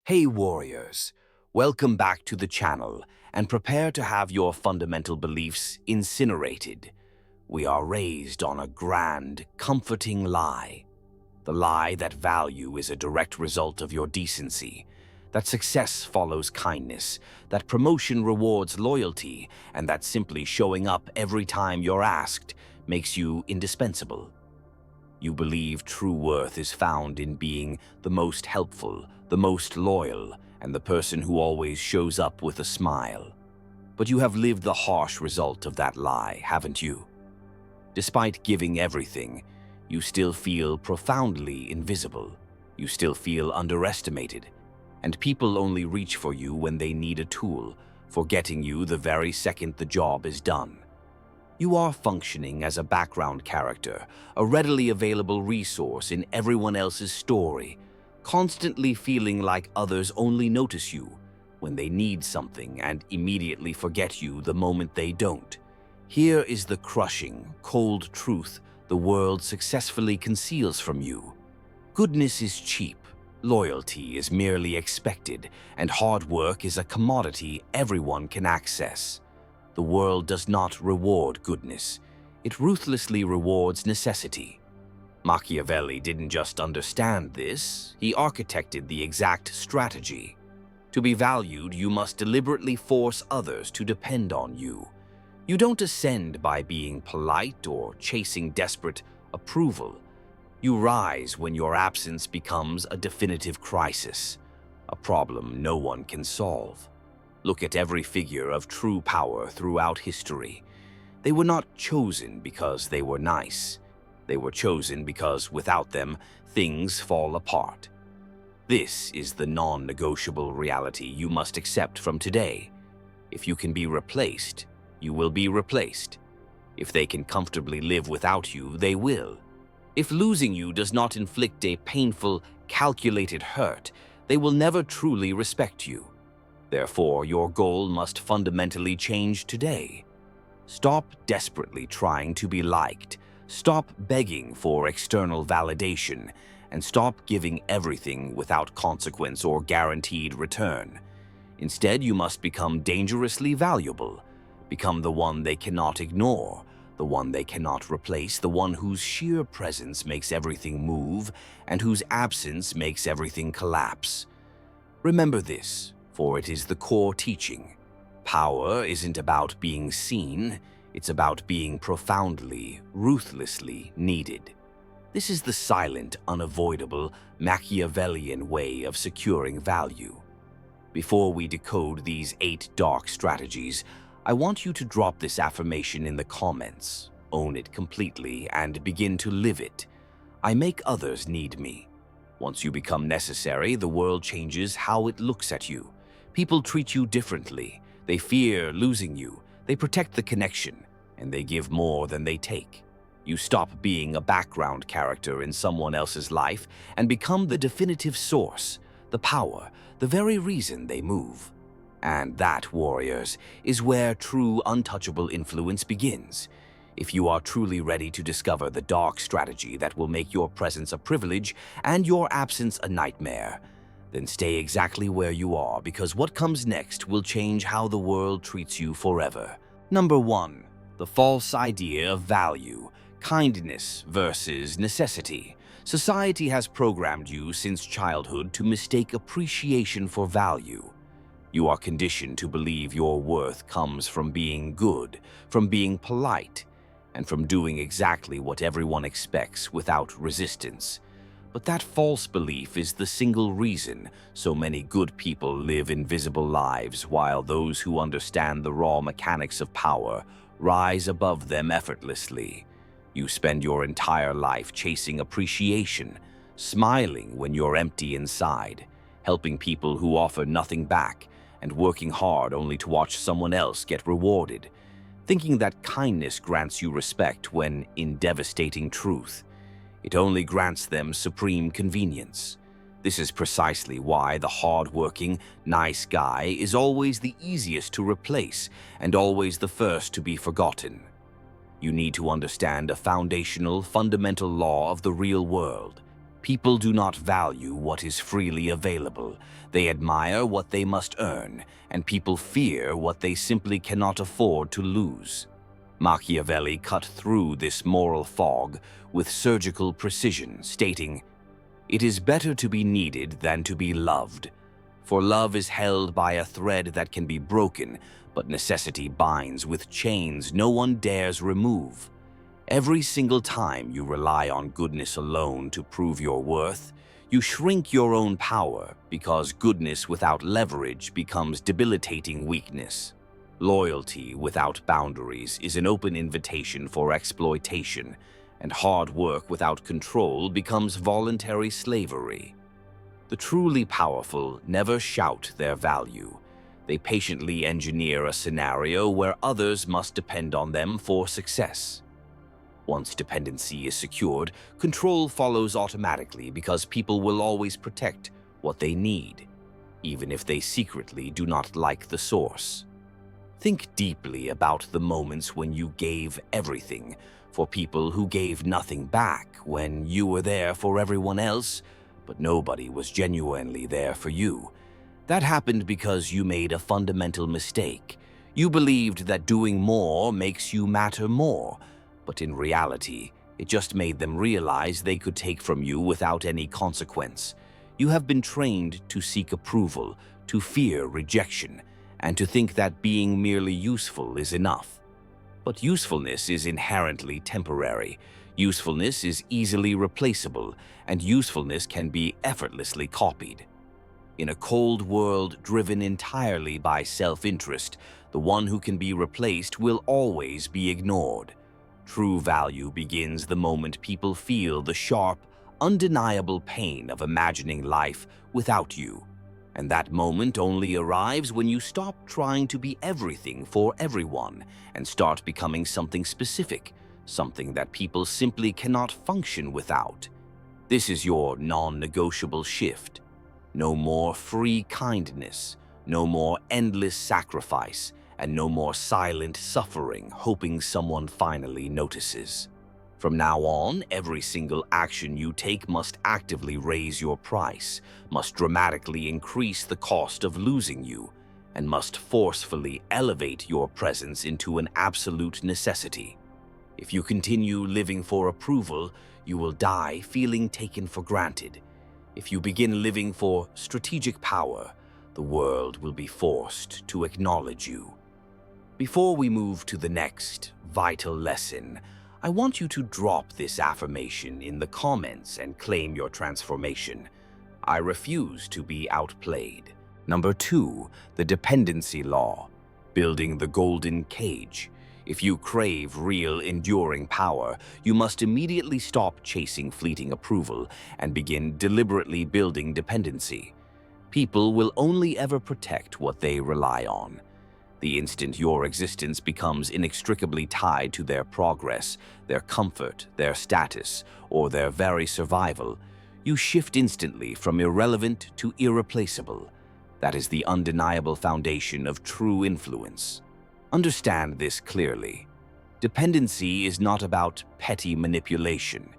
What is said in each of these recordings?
Hey warriors, welcome back to the channel and prepare to have your fundamental beliefs incinerated. We are raised on a grand, comforting lie. The lie that value is a direct result of your decency, that success follows kindness, that promotion rewards loyalty, and that simply showing up every time you're asked makes you indispensable. You believe true worth is found in being the most helpful, the most loyal, and the person who always shows up with a smile. But you have lived the harsh result of that lie, haven't you? Despite giving everything, you still feel profoundly invisible. You still feel underestimated, and people only reach for you when they need a tool, forgetting you the very second the job is done. You are functioning as a background character, a readily available resource in everyone else's story, constantly feeling like others only notice you when they need something and immediately forget you the moment they don't. Here is the crushing, cold truth the world successfully conceals from you. Goodness is cheap, loyalty is merely expected, and hard work is a commodity everyone can access. The world does not reward goodness. It ruthlessly rewards necessity. Machiavelli didn't just understand this, he architected the exact strategy. To be valued, you must deliberately force others to depend on you. You don't ascend by being polite or chasing desperate approval. You rise when your absence becomes a definitive crisis, a problem no one can solve. Look at every figure of true power throughout history. They were not chosen because they were nice. They were chosen because without them, things fall apart. This is the non-negotiable reality you must accept from today. If you can be replaced, you will be replaced. If they can comfortably live without you, they will. If losing you does not inflict a painful, calculated hurt, they will never truly respect you. Therefore, your goal must fundamentally change today. Stop desperately trying to be liked. Stop begging for external validation, and stop giving everything without consequence or guaranteed return. Instead, you must become dangerously valuable. Become the one they cannot ignore, the one they cannot replace, the one whose sheer presence makes everything move and whose absence makes everything collapse. Remember this, for it is the core teaching. Power isn't about being seen, it's about being profoundly, ruthlessly needed. This is the silent, unavoidable, Machiavellian way of securing value. Before we decode these 8 dark strategies, I want you to drop this affirmation in the comments, own it completely, and begin to live it. I make others need me. Once you become necessary, the world changes how it looks at you. People treat you differently. They fear losing you. They protect the connection, and they give more than they take. You stop being a background character in someone else's life and become the definitive source, the power, the very reason they move. And that, warriors, is where true untouchable influence begins. If you are truly ready to discover the dark strategy that will make your presence a privilege and your absence a nightmare, then stay exactly where you are, because what comes next will change how the world treats you forever. Number 1. The false idea of value. Kindness versus necessity. Society has programmed you since childhood to mistake appreciation for value. You are conditioned to believe your worth comes from being good, from being polite, and from doing exactly what everyone expects without resistance. But that false belief is the single reason so many good people live invisible lives, while those who understand the raw mechanics of power rise above them effortlessly. You spend your entire life chasing appreciation, smiling when you're empty inside, helping people who offer nothing back, and working hard only to watch someone else get rewarded, thinking that kindness grants you respect when, in devastating truth, it only grants them supreme convenience. This is precisely why the hard-working, nice guy is always the easiest to replace and always the first to be forgotten. You need to understand a foundational, fundamental law of the real world. People do not value what is freely available. They admire what they must earn, and people fear what they simply cannot afford to lose. Machiavelli cut through this moral fog with surgical precision, stating, "It is better to be needed than to be loved. For love is held by a thread that can be broken, but necessity binds with chains no one dares remove. Every single time you rely on goodness alone to prove your worth, you shrink your own power because goodness without leverage becomes debilitating weakness. Loyalty without boundaries is an open invitation for exploitation, and hard work without control becomes voluntary slavery. The truly powerful never shout their value. They patiently engineer a scenario where others must depend on them for success. Once dependency is secured, control follows automatically because people will always protect what they need, even if they secretly do not like the source. Think deeply about the moments when you gave everything for people who gave nothing back, when you were there for everyone else, but nobody was genuinely there for you. That happened because you made a fundamental mistake. You believed that doing more makes you matter more, but in reality, it just made them realize they could take from you without any consequence. You have been trained to seek approval, to fear rejection, and to think that being merely useful is enough. But usefulness is inherently temporary. Usefulness is easily replaceable, and usefulness can be effortlessly copied. In a cold world driven entirely by self-interest, the one who can be replaced will always be ignored. True value begins the moment people feel the sharp, undeniable pain of imagining life without you. And that moment only arrives when you stop trying to be everything for everyone and start becoming something specific, something that people simply cannot function without. This is your non-negotiable shift. No more free kindness, no more endless sacrifice, and no more silent suffering hoping someone finally notices. From now on, every single action you take must actively raise your price, must dramatically increase the cost of losing you, and must forcefully elevate your presence into an absolute necessity. If you continue living for approval, you will die feeling taken for granted. If you begin living for strategic power, the world will be forced to acknowledge you. Before we move to the next vital lesson, I want you to drop this affirmation in the comments and claim your transformation. I refuse to be outplayed. Number 2, the Dependency Law, building the golden cage. If you crave real, enduring power, you must immediately stop chasing fleeting approval and begin deliberately building dependency. People will only ever protect what they rely on. The instant your existence becomes inextricably tied to their progress, their comfort, their status, or their very survival, you shift instantly from irrelevant to irreplaceable. That is the undeniable foundation of true influence. Understand this clearly. Dependency is not about petty manipulation.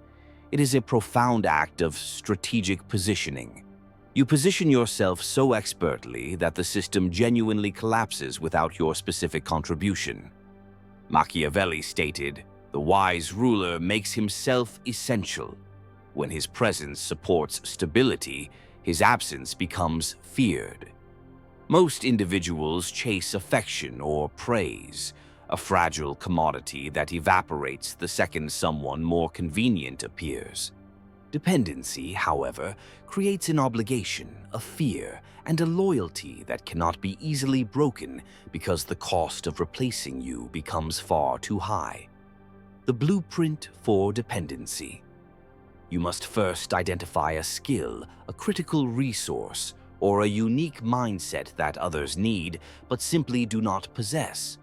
It is a profound act of strategic positioning. You position yourself so expertly that the system genuinely collapses without your specific contribution. Machiavelli stated, "The wise ruler makes himself essential. When his presence supports stability, his absence becomes feared." Most individuals chase affection or praise, a fragile commodity that evaporates the second someone more convenient appears. Dependency, however, creates an obligation, a fear, and a loyalty that cannot be easily broken because the cost of replacing you becomes far too high. The blueprint for dependency. You must first identify a skill, a critical resource, or a unique mindset that others need but simply do not possess.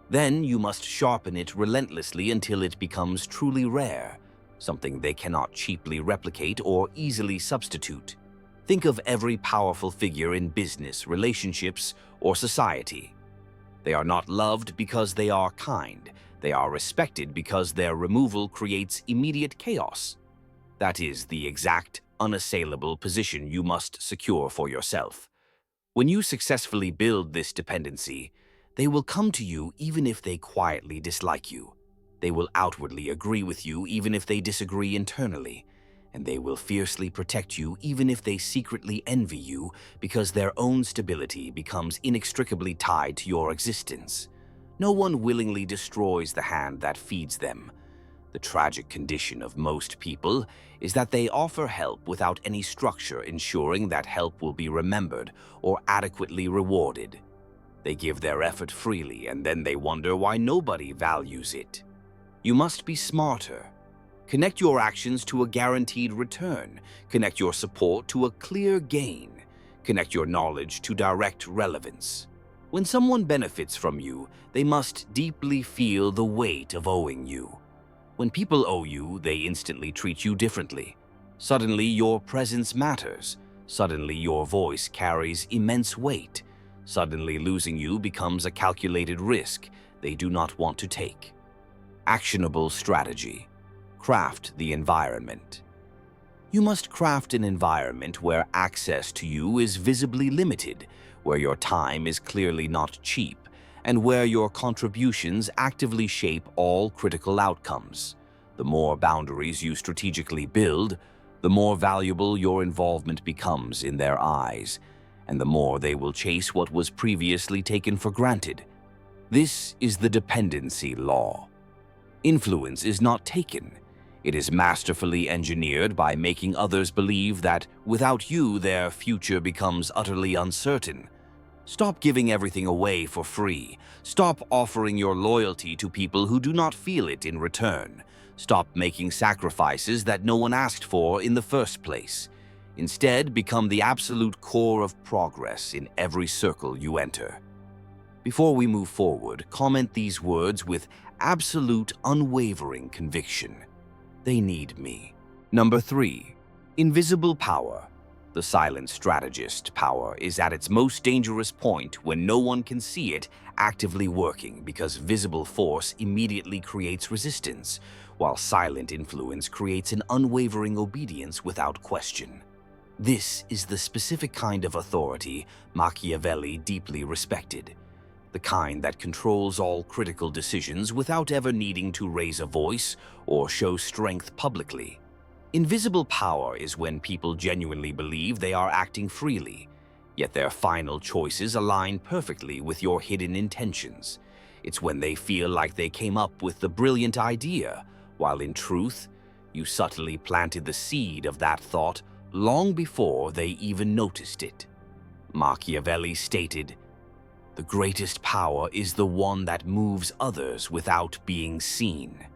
Then you must sharpen it relentlessly until it becomes truly rare, something they cannot cheaply replicate or easily substitute. Think of every powerful figure in business, relationships, or society. They are not loved because they are kind. They are respected because their removal creates immediate chaos. That is the exact unassailable position you must secure for yourself. When you successfully build this dependency, they will come to you even if they quietly dislike you. They will outwardly agree with you even if they disagree internally. And they will fiercely protect you even if they secretly envy you because their own stability becomes inextricably tied to your existence. No one willingly destroys the hand that feeds them. The tragic condition of most people is that they offer help without any structure ensuring that help will be remembered or adequately rewarded. They give their effort freely and then they wonder why nobody values it. You must be smarter. Connect your actions to a guaranteed return. Connect your support to a clear gain. Connect your knowledge to direct relevance. When someone benefits from you, they must deeply feel the weight of owing you. When people owe you, they instantly treat you differently. Suddenly, your presence matters. Suddenly, your voice carries immense weight. Suddenly, losing you becomes a calculated risk they do not want to take. Actionable strategy. Craft the environment. You must craft an environment where access to you is visibly limited, where your time is clearly not cheap, and where your contributions actively shape all critical outcomes. The more boundaries you strategically build, the more valuable your involvement becomes in their eyes, and the more they will chase what was previously taken for granted. This is the dependency law. Influence is not taken. It is masterfully engineered by making others believe that without you, their future becomes utterly uncertain. Stop giving everything away for free. Stop offering your loyalty to people who do not feel it in return. Stop making sacrifices that no one asked for in the first place. Instead, become the absolute core of progress in every circle you enter. Before we move forward, comment these words with absolute, unwavering conviction. They need me. Number 3. Invisible power. The silent strategist power is at its most dangerous point when no one can see it actively working because visible force immediately creates resistance, while silent influence creates an unwavering obedience without question. This is the specific kind of authority Machiavelli deeply respected, the kind that controls all critical decisions without ever needing to raise a voice or show strength publicly. Invisible power is when people genuinely believe they are acting freely, yet their final choices align perfectly with your hidden intentions. It's when they feel like they came up with the brilliant idea, while in truth, you subtly planted the seed of that thought long before they even noticed it. Machiavelli stated, "The greatest power is the one that moves others without being seen."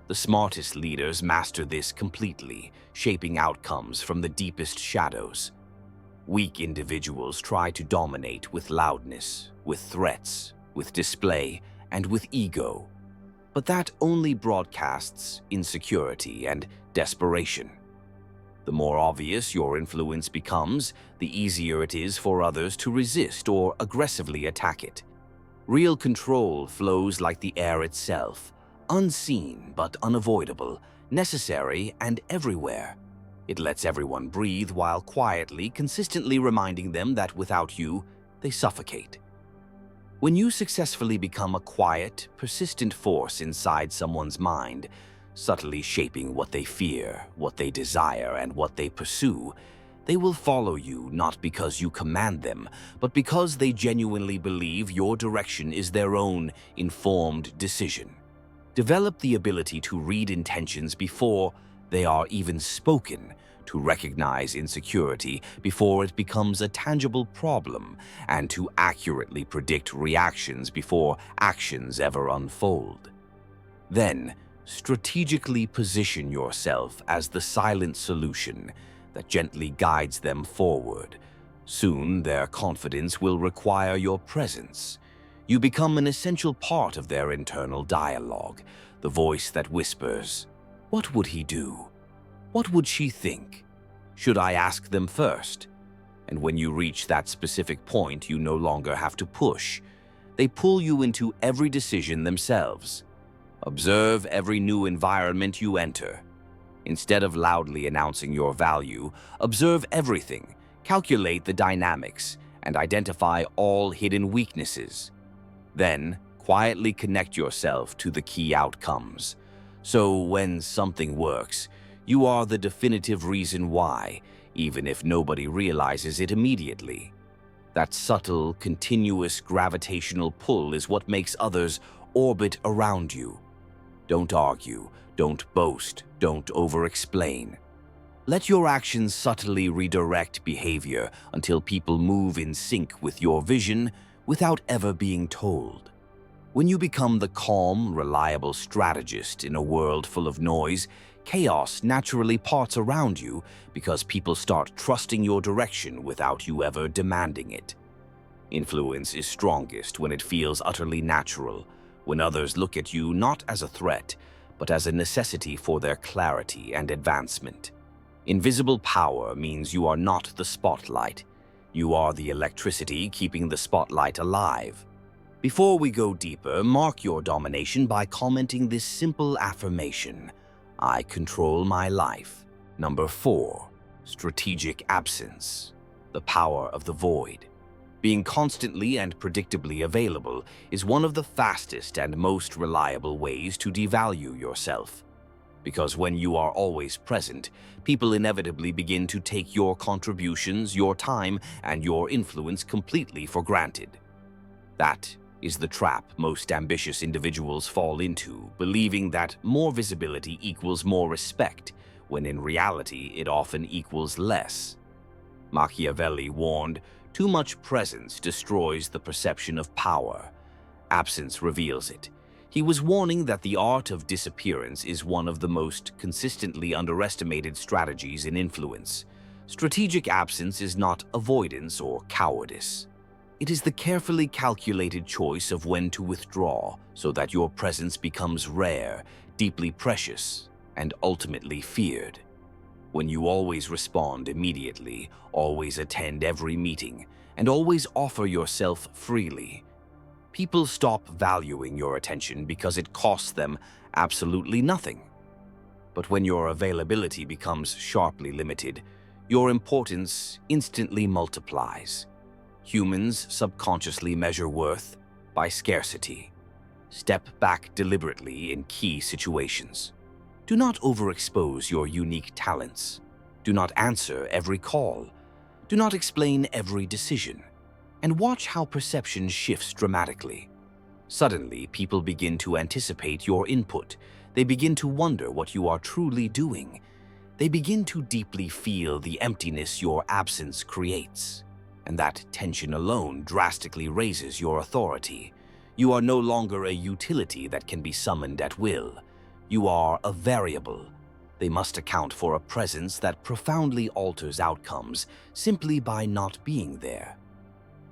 The smartest leaders master this completely, shaping outcomes from the deepest shadows. Weak individuals try to dominate with loudness, with threats, with display, and with ego. But that only broadcasts insecurity and desperation. The more obvious your influence becomes, the easier it is for others to resist or aggressively attack it. Real control flows like the air itself, unseen but unavoidable, necessary and everywhere. It lets everyone breathe while quietly, consistently reminding them that without you, they suffocate. When you successfully become a quiet, persistent force inside someone's mind, subtly shaping what they fear, what they desire, and what they pursue, they will follow you not because you command them, but because they genuinely believe your direction is their own informed decision. Develop the ability to read intentions before they are even spoken, to recognize insecurity before it becomes a tangible problem, and to accurately predict reactions before actions ever unfold. Then, strategically position yourself as the silent solution that gently guides them forward. Soon, their confidence will require your presence. You become an essential part of their internal dialogue, the voice that whispers, "What would he do? What would she think? Should I ask them first?" And when you reach that specific point, you no longer have to push. They pull you into every decision themselves. Observe every new environment you enter. Instead of loudly announcing your value, observe everything, calculate the dynamics, and identify all hidden weaknesses. Then, quietly connect yourself to the key outcomes. So when something works, you are the definitive reason why, even if nobody realizes it immediately. That subtle, continuous gravitational pull is what makes others orbit around you. Don't argue, don't boast, don't over-explain. Let your actions subtly redirect behavior until people move in sync with your vision without ever being told. When you become the calm, reliable strategist in a world full of noise, chaos naturally parts around you because people start trusting your direction without you ever demanding it. Influence is strongest when it feels utterly natural, when others look at you not as a threat, but as a necessity for their clarity and advancement. Invisible power means you are not the spotlight. You are the electricity keeping the spotlight alive. Before we go deeper, mark your domination by commenting this simple affirmation: I control my life. Number 4. Strategic absence. The power of the void. Being constantly and predictably available is one of the fastest and most reliable ways to devalue yourself. Because when you are always present, people inevitably begin to take your contributions, your time, and your influence completely for granted. That is the trap most ambitious individuals fall into, believing that more visibility equals more respect, when in reality it often equals less. Machiavelli warned, too much presence destroys the perception of power. Absence reveals it. He was warning that the art of disappearance is one of the most consistently underestimated strategies in influence. Strategic absence is not avoidance or cowardice. It is the carefully calculated choice of when to withdraw so that your presence becomes rare, deeply precious, and ultimately feared. When you always respond immediately, always attend every meeting, and always offer yourself freely, people stop valuing your attention because it costs them absolutely nothing. But when your availability becomes sharply limited, your importance instantly multiplies. Humans subconsciously measure worth by scarcity. Step back deliberately in key situations. Do not overexpose your unique talents. Do not answer every call. Do not explain every decision. And watch how perception shifts dramatically. Suddenly, people begin to anticipate your input. They begin to wonder what you are truly doing. They begin to deeply feel the emptiness your absence creates. And that tension alone drastically raises your authority. You are no longer a utility that can be summoned at will. You are a variable. They must account for a presence that profoundly alters outcomes simply by not being there.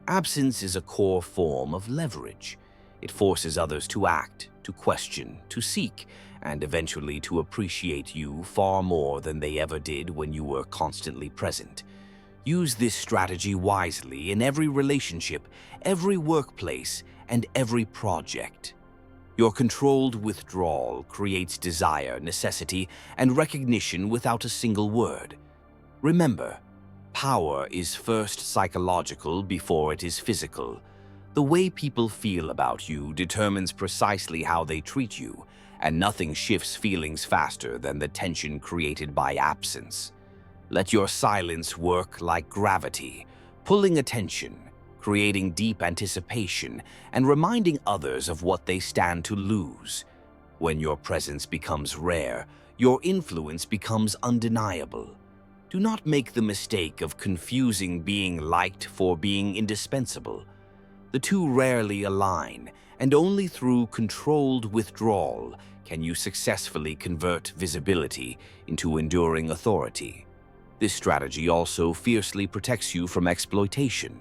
Absence is a core form of leverage. It forces others to act, to question, to seek, and eventually to appreciate you far more than they ever did when you were constantly present. Use this strategy wisely in every relationship, every workplace, and every project. Your controlled withdrawal creates desire, necessity, and recognition without a single word. Remember, power is first psychological before it is physical. The way people feel about you determines precisely how they treat you, and nothing shifts feelings faster than the tension created by absence. Let your silence work like gravity, pulling attention, creating deep anticipation, and reminding others of what they stand to lose. When your presence becomes rare, your influence becomes undeniable. Do not make the mistake of confusing being liked for being indispensable. The two rarely align, and only through controlled withdrawal can you successfully convert visibility into enduring authority. This strategy also fiercely protects you from exploitation.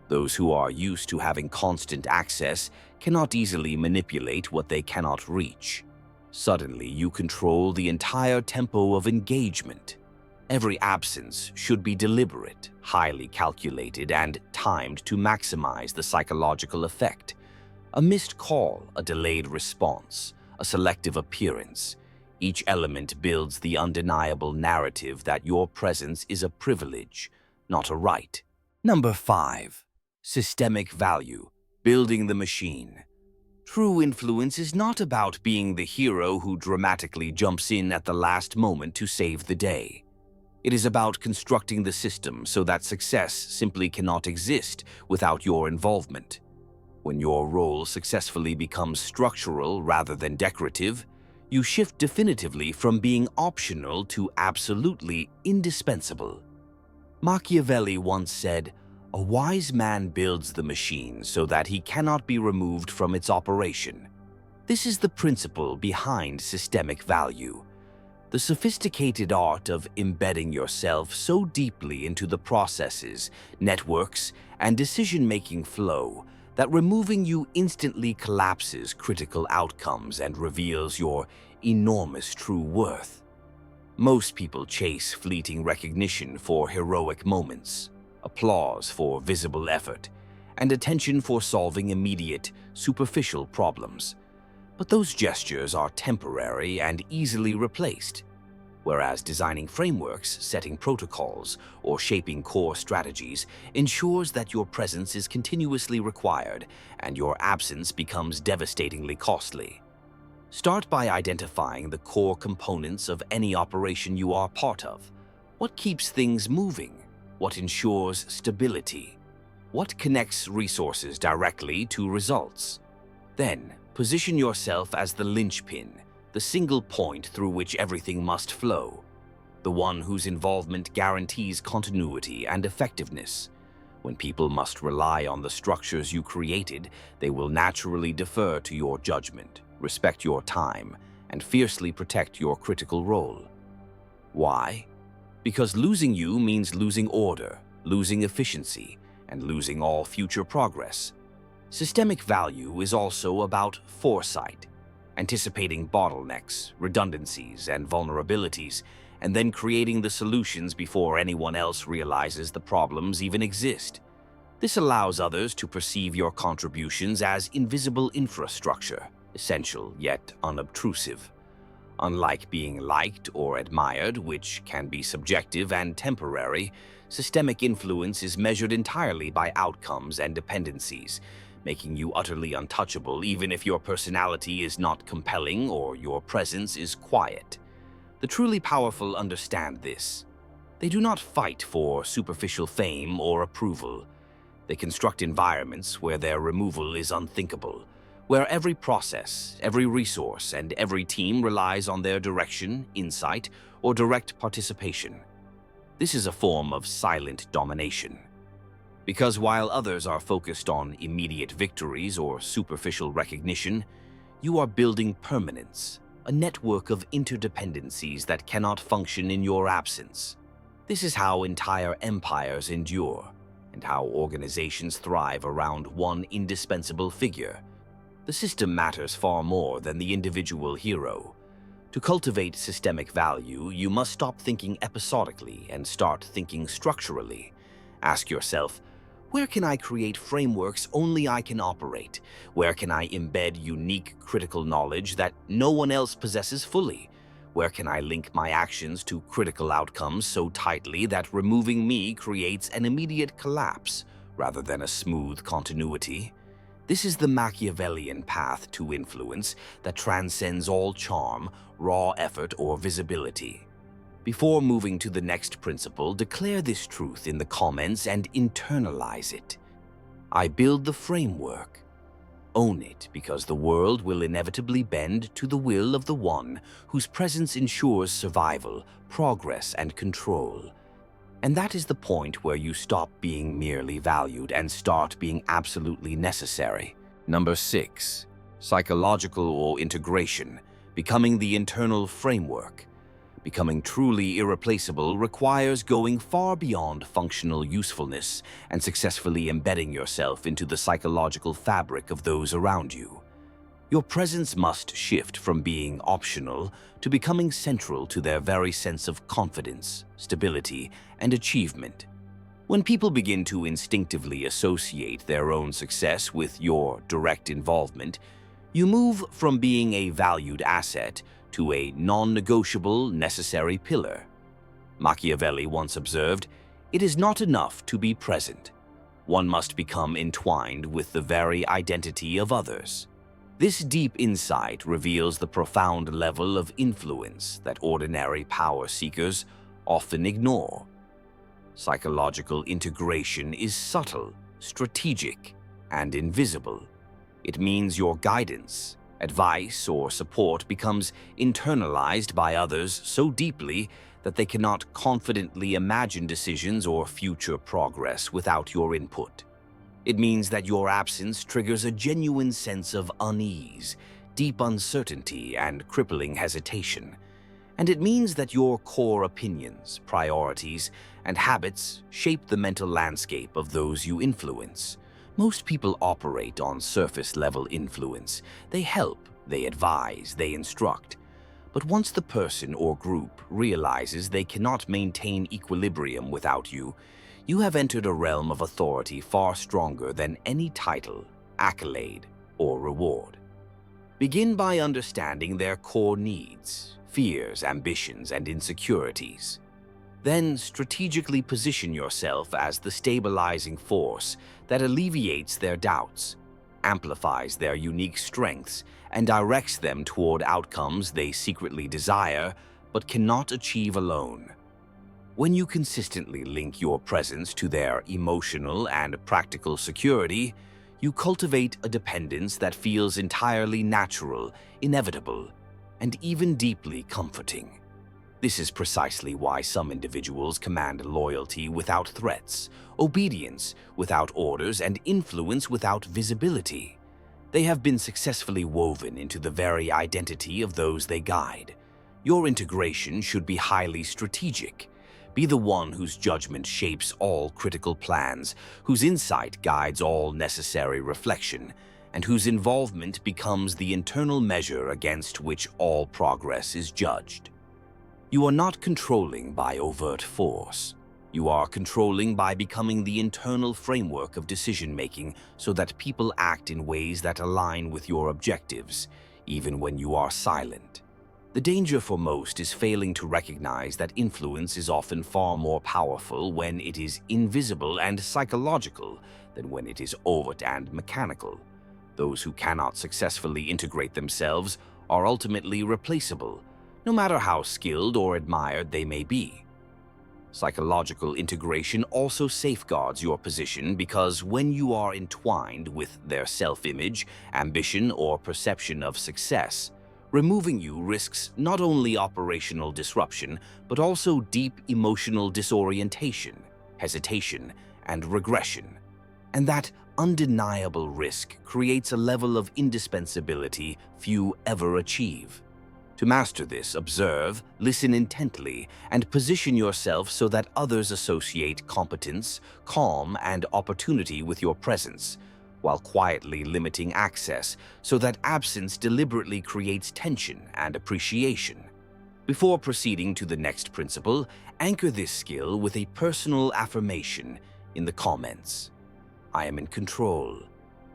Those who are used to having constant access cannot easily manipulate what they cannot reach. Suddenly, you control the entire tempo of engagement. Every absence should be deliberate, highly calculated, and timed to maximize the psychological effect. A missed call, a delayed response, a selective appearance. Each element builds the undeniable narrative that your presence is a privilege, not a right. Number 5. Systemic value, building the machine. True influence is not about being the hero who dramatically jumps in at the last moment to save the day. It is about constructing the system so that success simply cannot exist without your involvement. When your role successfully becomes structural rather than decorative, you shift definitively from being optional to absolutely indispensable. Machiavelli once said, "A wise man builds the machine so that he cannot be removed from its operation." This is the principle behind systemic value, the sophisticated art of embedding yourself so deeply into the processes, networks, and decision-making flow that removing you instantly collapses critical outcomes and reveals your enormous true worth. Most people chase fleeting recognition for heroic moments, applause for visible effort, and attention for solving immediate, superficial problems. But those gestures are temporary and easily replaced, whereas designing frameworks, setting protocols, or shaping core strategies ensures that your presence is continuously required and your absence becomes devastatingly costly. Start by identifying the core components of any operation you are part of. What keeps things moving? What ensures stability? What connects resources directly to results? Then, position yourself as the linchpin, the single point through which everything must flow, the one whose involvement guarantees continuity and effectiveness. When people must rely on the structures you created, they will naturally defer to your judgment, respect your time, and fiercely protect your critical role. Why? Because losing you means losing order, losing efficiency, and losing all future progress. Systemic value is also about foresight, anticipating bottlenecks, redundancies, and vulnerabilities, and then creating the solutions before anyone else realizes the problems even exist. This allows others to perceive your contributions as invisible infrastructure, essential yet unobtrusive. Unlike being liked or admired, which can be subjective and temporary, systemic influence is measured entirely by outcomes and dependencies, making you utterly untouchable even if your personality is not compelling or your presence is quiet. The truly powerful understand this. They do not fight for superficial fame or approval. They construct environments where their removal is unthinkable, where every process, every resource, and every team relies on their direction, insight, or direct participation. This is a form of silent domination. Because while others are focused on immediate victories or superficial recognition, you are building permanence, a network of interdependencies that cannot function in your absence. This is how entire empires endure, and how organizations thrive around one indispensable figure. The system matters far more than the individual hero. To cultivate systemic value, you must stop thinking episodically and start thinking structurally. Ask yourself, where can I create frameworks only I can operate? Where can I embed unique critical knowledge that no one else possesses fully? Where can I link my actions to critical outcomes so tightly that removing me creates an immediate collapse rather than a smooth continuity? This is the Machiavellian path to influence that transcends all charm, raw effort, or visibility. Before moving to the next principle, declare this truth in the comments and internalize it. I build the framework. Own it, because the world will inevitably bend to the will of the one whose presence ensures survival, progress, and control. And that is the point where you stop being merely valued and start being absolutely necessary. Number 6. Psychological or integration, becoming the internal framework. Becoming truly irreplaceable requires going far beyond functional usefulness and successfully embedding yourself into the psychological fabric of those around you. Your presence must shift from being optional to becoming central to their very sense of confidence, stability, and achievement. When people begin to instinctively associate their own success with your direct involvement, you move from being a valued asset to a non-negotiable, necessary pillar. Machiavelli once observed, "It is not enough to be present. One must become entwined with the very identity of others." This deep insight reveals the profound level of influence that ordinary power seekers often ignore. Psychological integration is subtle, strategic, and invisible. It means your guidance, advice, or support becomes internalized by others so deeply that they cannot confidently imagine decisions or future progress without your input. It means that your absence triggers a genuine sense of unease, deep uncertainty, and crippling hesitation. And it means that your core opinions, priorities, and habits shape the mental landscape of those you influence. Most people operate on surface-level influence. They help, they advise, they instruct. But once the person or group realizes they cannot maintain equilibrium without you, you have entered a realm of authority far stronger than any title, accolade, or reward. Begin by understanding their core needs, fears, ambitions, and insecurities. Then strategically position yourself as the stabilizing force that alleviates their doubts, amplifies their unique strengths, and directs them toward outcomes they secretly desire but cannot achieve alone. When you consistently link your presence to their emotional and practical security, you cultivate a dependence that feels entirely natural, inevitable, and even deeply comforting. This is precisely why some individuals command loyalty without threats, obedience without orders, and influence without visibility. They have been successfully woven into the very identity of those they guide. Your integration should be highly strategic. Be the one whose judgment shapes all critical plans, whose insight guides all necessary reflection, and whose involvement becomes the internal measure against which all progress is judged. You are not controlling by overt force. You are controlling by becoming the internal framework of decision-making so that people act in ways that align with your objectives, even when you are silent. The danger for most is failing to recognize that influence is often far more powerful when it is invisible and psychological than when it is overt and mechanical. Those who cannot successfully integrate themselves are ultimately replaceable, no matter how skilled or admired they may be. Psychological integration also safeguards your position because when you are entwined with their self-image, ambition, or perception of success, removing you risks not only operational disruption, but also deep emotional disorientation, hesitation, and regression. And that undeniable risk creates a level of indispensability few ever achieve. To master this, observe, listen intently, and position yourself so that others associate competence, calm, and opportunity with your presence, while quietly limiting access so that absence deliberately creates tension and appreciation. Before proceeding to the next principle, anchor this skill with a personal affirmation in the comments. I am in control.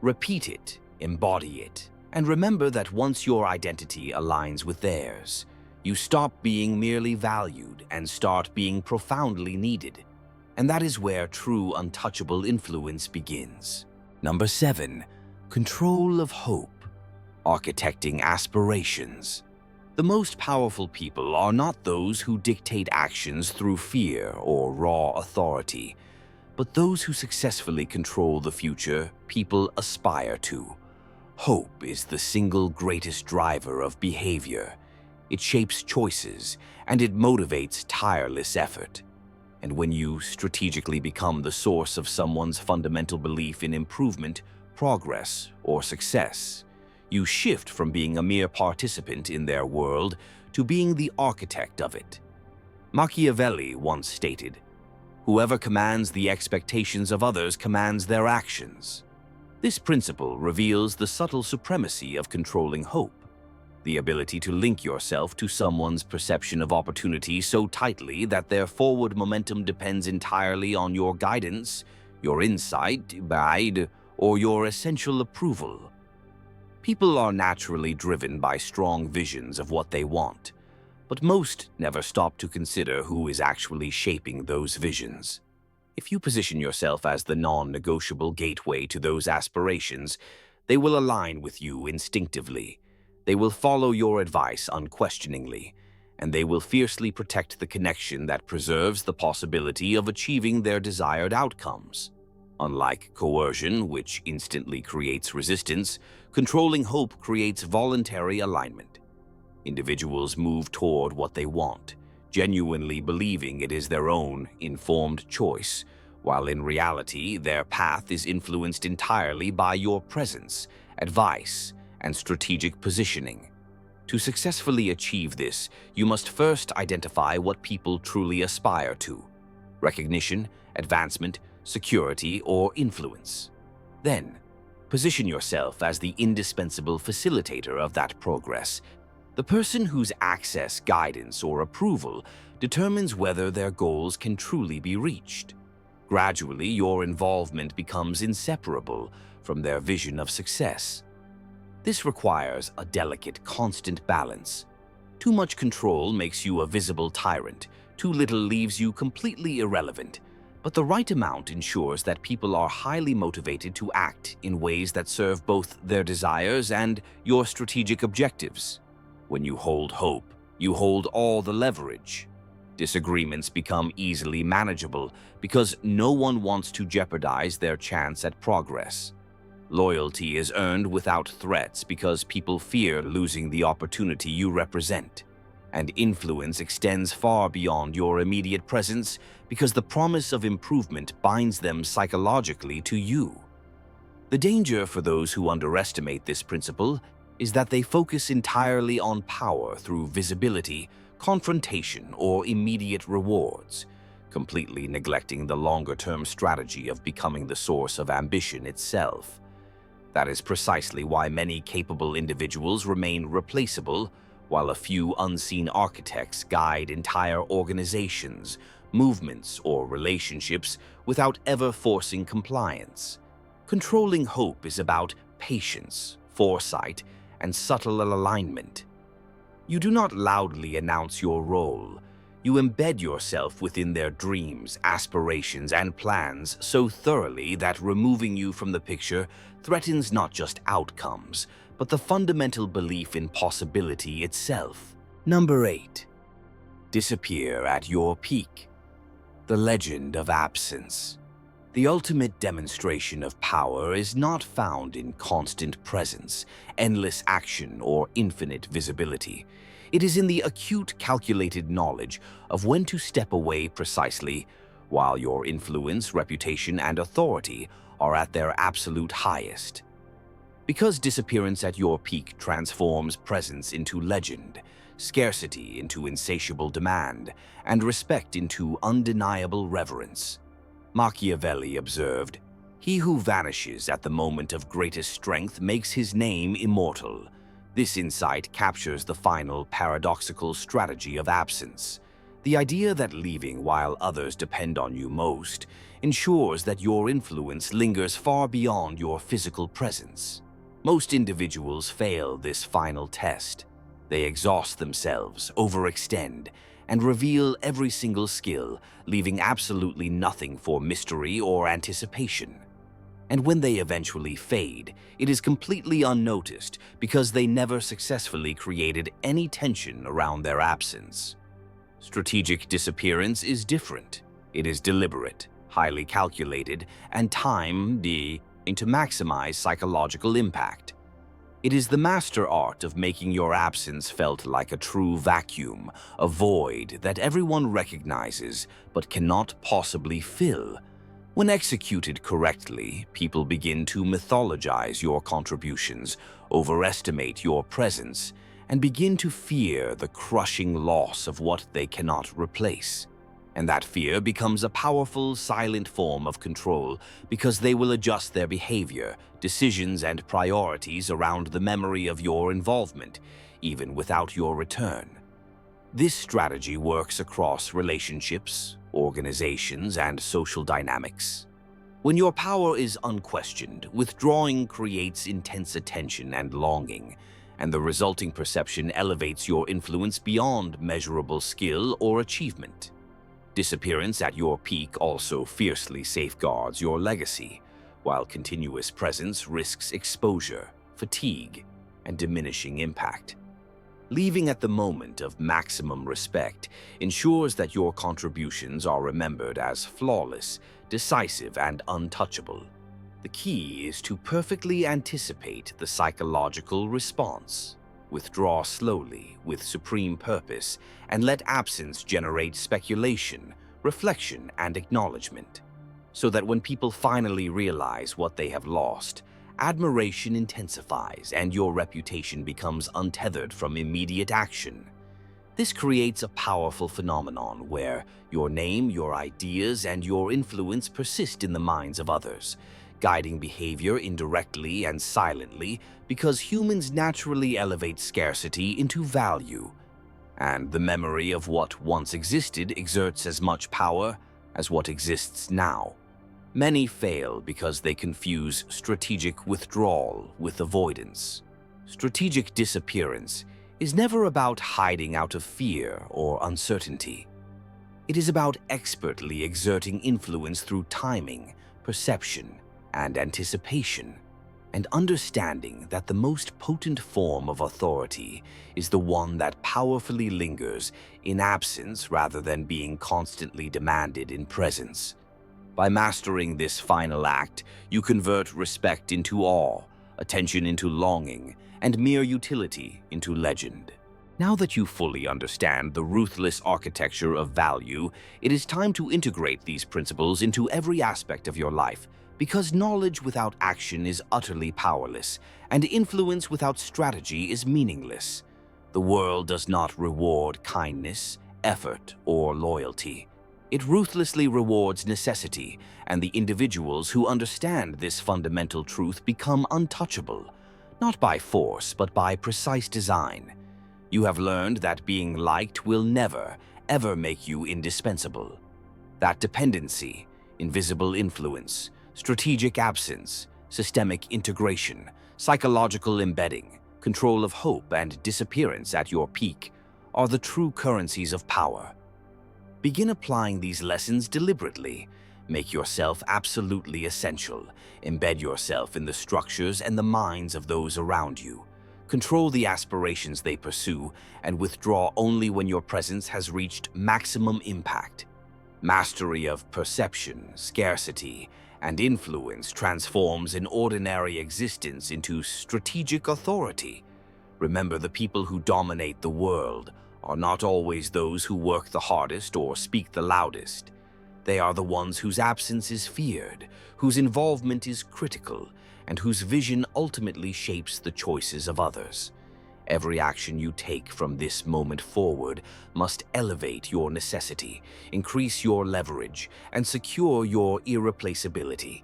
Repeat it, embody it, and remember that once your identity aligns with theirs, you stop being merely valued and start being profoundly needed. And that is where true untouchable influence begins. Number 7, control of hope, architecting aspirations. The most powerful people are not those who dictate actions through fear or raw authority, but those who successfully control the future people aspire to. Hope is the single greatest driver of behavior. It shapes choices, and it motivates tireless effort. And when you strategically become the source of someone's fundamental belief in improvement, progress, or success, you shift from being a mere participant in their world to being the architect of it. Machiavelli once stated, "Whoever commands the expectations of others commands their actions." This principle reveals the subtle supremacy of controlling hope, the ability to link yourself to someone's perception of opportunity so tightly that their forward momentum depends entirely on your guidance, your insight, or your essential approval. People are naturally driven by strong visions of what they want, but most never stop to consider who is actually shaping those visions. If you position yourself as the non-negotiable gateway to those aspirations, they will align with you instinctively. They will follow your advice unquestioningly, and they will fiercely protect the connection that preserves the possibility of achieving their desired outcomes. Unlike coercion, which instantly creates resistance, controlling hope creates voluntary alignment. Individuals move toward what they want, genuinely believing it is their own informed choice, while in reality their path is influenced entirely by your presence, advice, and strategic positioning. To successfully achieve this, you must first identify what people truly aspire to: recognition, advancement, security, or influence. Then, position yourself as the indispensable facilitator of that progress. The person whose access, guidance, or approval determines whether their goals can truly be reached. Gradually, your involvement becomes inseparable from their vision of success. This requires a delicate, constant balance. Too much control makes you a visible tyrant, too little leaves you completely irrelevant. But the right amount ensures that people are highly motivated to act in ways that serve both their desires and your strategic objectives. When you hold hope, you hold all the leverage. Disagreements become easily manageable because no one wants to jeopardize their chance at progress. Loyalty is earned without threats because people fear losing the opportunity you represent. And influence extends far beyond your immediate presence because the promise of improvement binds them psychologically to you. The danger for those who underestimate this principle is that they focus entirely on power through visibility, confrontation, or immediate rewards, completely neglecting the longer-term strategy of becoming the source of ambition itself. That is precisely why many capable individuals remain replaceable, while a few unseen architects guide entire organizations, movements, or relationships without ever forcing compliance. Controlling hope is about patience, foresight, and subtle alignment. You do not loudly announce your role. You embed yourself within their dreams, aspirations, and plans so thoroughly that removing you from the picture threatens not just outcomes, but the fundamental belief in possibility itself. Number 8. Disappear at your peak. The legend of absence. The ultimate demonstration of power is not found in constant presence, endless action, or infinite visibility. It is in the acute, calculated knowledge of when to step away precisely while your influence, reputation, and authority are at their absolute highest. Because disappearance at your peak transforms presence into legend, scarcity into insatiable demand, and respect into undeniable reverence. Machiavelli observed, "He who vanishes at the moment of greatest strength makes his name immortal." This insight captures the final paradoxical strategy of absence. The idea that leaving while others depend on you most ensures that your influence lingers far beyond your physical presence. Most individuals fail this final test. They exhaust themselves, overextend, and reveal every single skill, leaving absolutely nothing for mystery or anticipation. And when they eventually fade, it is completely unnoticed because they never successfully created any tension around their absence. Strategic disappearance is different. It is deliberate, highly calculated, and timed to maximize psychological impact. It is the master art of making your absence felt like a true vacuum, a void that everyone recognizes but cannot possibly fill. When executed correctly, people begin to mythologize your contributions, overestimate your presence, and begin to fear the crushing loss of what they cannot replace. And that fear becomes a powerful, silent form of control because they will adjust their behavior, decisions, and priorities around the memory of your involvement, even without your return. This strategy works across relationships, organizations, and social dynamics. When your power is unquestioned, withdrawing creates intense attention and longing, and the resulting perception elevates your influence beyond measurable skill or achievement. Disappearance at your peak also fiercely safeguards your legacy, while continuous presence risks exposure, fatigue, and diminishing impact. Leaving at the moment of maximum respect ensures that your contributions are remembered as flawless, decisive, and untouchable. The key is to perfectly anticipate the psychological response. Withdraw slowly, with supreme purpose, and let absence generate speculation, reflection, and acknowledgement, so that when people finally realize what they have lost, admiration intensifies and your reputation becomes untethered from immediate action. This creates a powerful phenomenon where your name, your ideas, and your influence persist in the minds of others, guiding behavior indirectly and silently because humans naturally elevate scarcity into value, and the memory of what once existed exerts as much power as what exists now. Many fail because they confuse strategic withdrawal with avoidance. Strategic disappearance is never about hiding out of fear or uncertainty. It is about expertly exerting influence through timing, perception, and anticipation, and understanding that the most potent form of authority is the one that powerfully lingers in absence rather than being constantly demanded in presence. By mastering this final act, you convert respect into awe, attention into longing, and mere utility into legend. Now that you fully understand the ruthless architecture of value, it is time to integrate these principles into every aspect of your life, because knowledge without action is utterly powerless, and influence without strategy is meaningless. The world does not reward kindness, effort, or loyalty. It ruthlessly rewards necessity, and the individuals who understand this fundamental truth become untouchable, not by force but by precise design. You have learned that being liked will never, ever make you indispensable. That dependency, invisible influence, strategic absence, systemic integration, psychological embedding, control of hope, and disappearance at your peak are the true currencies of power. Begin applying these lessons deliberately. Make yourself absolutely essential. Embed yourself in the structures and the minds of those around you. Control the aspirations they pursue, and withdraw only when your presence has reached maximum impact. Mastery of perception, scarcity, and influence transforms an ordinary existence into strategic authority. Remember, the people who dominate the world are not always those who work the hardest or speak the loudest. They are the ones whose absence is feared, whose involvement is critical, and whose vision ultimately shapes the choices of others. Every action you take from this moment forward must elevate your necessity, increase your leverage, and secure your irreplaceability.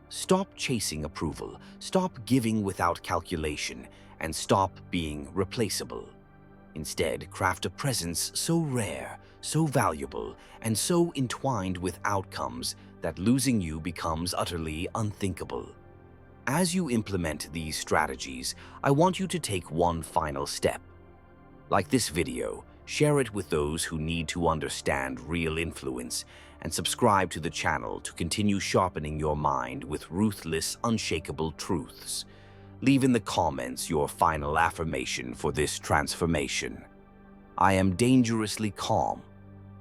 Stop chasing approval, stop giving without calculation, and stop being replaceable. Instead, craft a presence so rare, so valuable, and so entwined with outcomes that losing you becomes utterly unthinkable. As you implement these strategies, I want you to take one final step. Like this video, share it with those who need to understand real influence, and subscribe to the channel to continue sharpening your mind with ruthless, unshakable truths. Leave in the comments your final affirmation for this transformation. I am dangerously calm.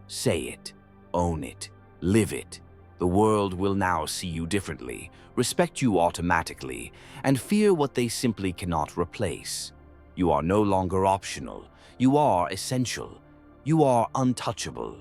Say it, own it, live it. The world will now see you differently, respect you automatically, and fear what they simply cannot replace. You are no longer optional. You are essential. You are untouchable.